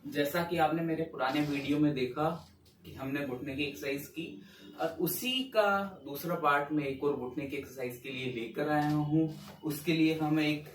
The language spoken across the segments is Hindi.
जैसा कि आपने मेरे पुराने वीडियो में देखा कि हमने घुटने की एक्सरसाइज की और उसी का दूसरा पार्ट में एक और घुटने की एक्सरसाइज के लिए लेकर आया हूँ। उसके लिए हमें एक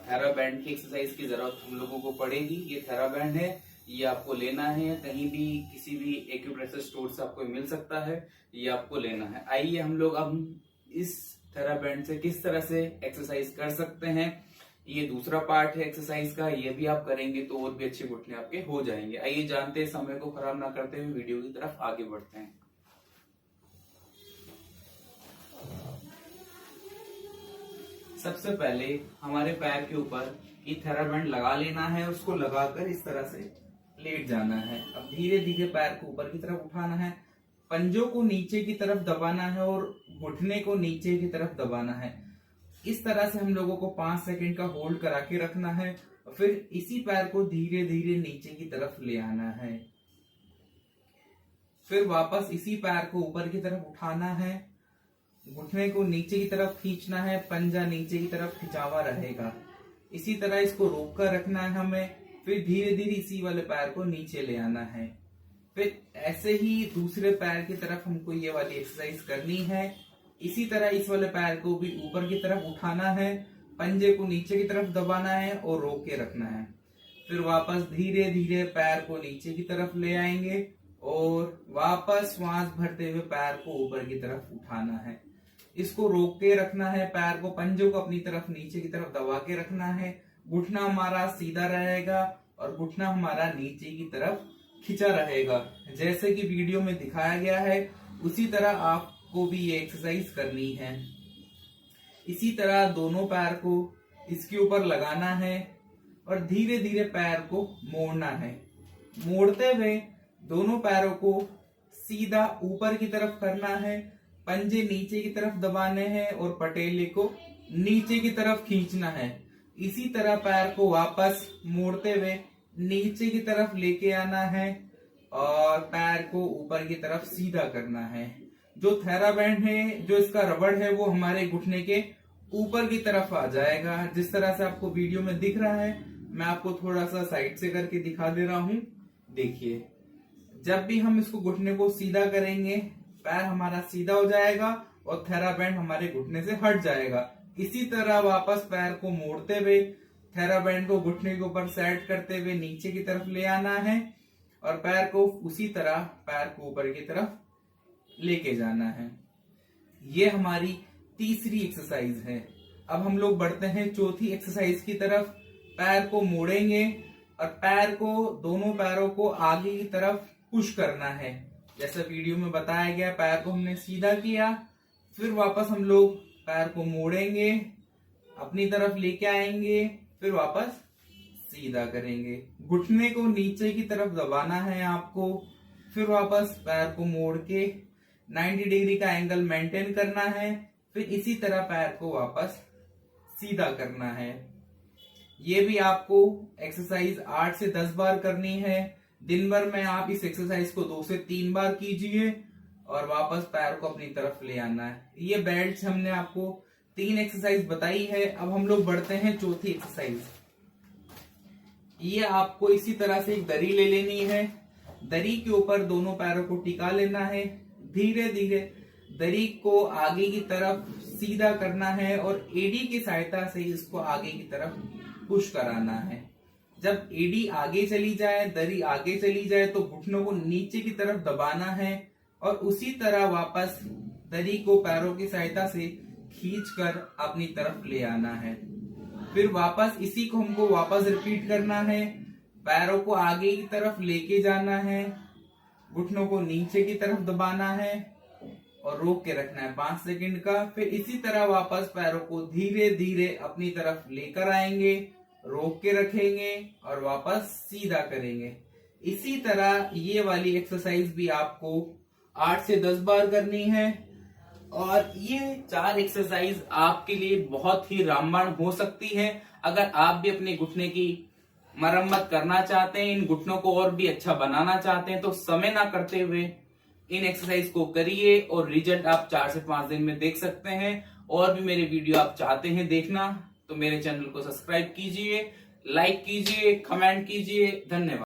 थेराबैंड की एक्सरसाइज की जरूरत हम लोगों को पड़ेगी। ये थेराबैंड है, ये आपको लेना है, कहीं भी किसी भी एक्यूप्रेशर स्टोर से आपको मिल सकता है, ये आपको लेना है। आइए हम लोग अब इस थेराबैंड से किस तरह से एक्सरसाइज कर सकते हैं, ये दूसरा पार्ट है एक्सरसाइज का। ये भी आप करेंगे तो और भी अच्छे घुटने आपके हो जाएंगे। आइए जानते हैं, समय को खराब ना करते हुए वीडियो की तरफ आगे बढ़ते हैं। सबसे पहले हमारे पैर के ऊपर ये थेराबैंड लगा लेना है, उसको लगाकर इस तरह से लेट जाना है। अब धीरे धीरे पैर को ऊपर की तरफ उठाना है, पंजों को नीचे की तरफ दबाना है और घुटने को नीचे की तरफ दबाना है। इस तरह से हम लोगों को 5 सेकंड का होल्ड करा के रखना है और फिर इसी पैर को धीरे धीरे नीचे की तरफ ले आना है। फिर वापस इसी पैर को ऊपर की तरफ उठाना है, घुटने को नीचे की तरफ खींचना है, पंजा नीचे की तरफ खिंचा हुआ रहेगा। इसी तरह इसको रोक कर रखना है हमें। फिर धीरे धीरे इसी वाले पैर को नीचे ले आना है। फिर ऐसे ही दूसरे पैर की तरफ हमको ये वाली एक्सरसाइज करनी है। इसी तरह इस वाले पैर को भी ऊपर की तरफ उठाना है, पंजे को नीचे की तरफ दबाना है और रोक के रखना है। फिर वापस धीरे धीरे पैर को नीचे की तरफ ले आएंगे और वापस श्वास भरते हुए पैर को ऊपर की तरफ उठाना है। इसको रोक के रखना है, पैर को पंजों को अपनी तरफ नीचे की तरफ दबा के रखना है। घुटना हमारा सीधा रहेगा और घुटना हमारा नीचे की तरफ खिंचा रहेगा। जैसे कि वीडियो में दिखाया गया है उसी तरह आपको भी ये एक्सरसाइज करनी है। इसी तरह दोनों पैर को इसके ऊपर लगाना है और धीरे धीरे पैर को मोड़ना है। मोड़ते हुए दोनों पैरों को सीधा ऊपर की तरफ करना है, पंजे नीचे की तरफ दबाने हैं और पटेले को नीचे की तरफ खींचना है। इसी तरह पैर को वापस मोड़ते हुए नीचे की तरफ लेके आना है और पैर को ऊपर की तरफ सीधा करना है। जो थेराबैंड है, जो इसका रबड़ है, वो हमारे घुटने के ऊपर की तरफ आ जाएगा। जिस तरह से आपको वीडियो में दिख रहा है, मैं आपको थोड़ा सा साइड से करके दिखा दे रहा हूं। देखिए, जब भी हम इसको घुटने को सीधा करेंगे, पैर हमारा सीधा हो जाएगा और थेराबैंड हमारे घुटने से हट जाएगा। इसी तरह वापस पैर को मोड़ते हुए थेराबैंड को घुटने के ऊपर सेट करते हुए नीचे की तरफ ले आना है और पैर को उसी तरह पैर को ऊपर की तरफ लेके जाना है। ये हमारी तीसरी एक्सरसाइज है। अब हम लोग बढ़ते हैं चौथी एक्सरसाइज की तरफ। पैर को मोड़ेंगे और पैर को, दोनों पैरों को आगे की तरफ पुश करना है। जैसा वीडियो में बताया गया, पैर को हमने सीधा किया, फिर वापस हम लोग पैर को मोड़ेंगे, अपनी तरफ लेके आएंगे, फिर वापस सीधा करेंगे। घुटने को नीचे की तरफ दबाना है आपको, फिर वापस पैर को मोड़ के 90 डिग्री का एंगल मेंटेन करना है। फिर इसी तरह पैर को वापस सीधा करना है। ये भी आपको एक्सरसाइज 8 से 10 बार करनी है। दिन भर में आप इस एक्सरसाइज को 2 से 3 बार कीजिए और वापस पैर को अपनी तरफ ले आना है। ये बेल्ट हमने आपको 3 एक्सरसाइज बताई है। अब हम लोग बढ़ते हैं चौथी एक्सरसाइज। ये आपको इसी तरह से एक दरी ले लेनी है, दरी के ऊपर दोनों पैरों को टिका लेना है। धीरे धीरे दरी को आगे की तरफ सीधा करना है और एडी की सहायता से इसको आगे की तरफ पुश कराना है। जब एडी आगे चली जाए, दरी आगे चली जाए, तो घुटनों को नीचे की तरफ दबाना है और उसी तरह वापस दरी को पैरों की सहायता से खींचकर अपनी तरफ ले आना है। फिर वापस इसी को हमको वापस रिपीट करना है। पैरों को आगे की तरफ लेके जाना है, घुटनों को नीचे की तरफ दबाना है और रोक के रखना है 5 सेकंड का। फिर इसी तरह वापस पैरों को धीरे धीरे अपनी तरफ लेकर आएंगे, रोक के रखेंगे और वापस सीधा करेंगे। इसी तरह ये वाली एक्सरसाइज भी आपको 8 से 10 बार करनी है। और ये 4 एक्सरसाइज आपके लिए बहुत ही रामबाण हो सकती है। अगर आप भी अपने घुटने की मरम्मत करना चाहते हैं, इन घुटनों को और भी अच्छा बनाना चाहते हैं, तो समय ना करते हुए इन एक्सरसाइज को करिए और रिजल्ट आप 4 से 5 दिन में देख सकते हैं। और भी मेरे वीडियो आप चाहते हैं देखना तो मेरे चैनल को सब्सक्राइब कीजिए, लाइक कीजिए, कमेंट कीजिए। धन्यवाद।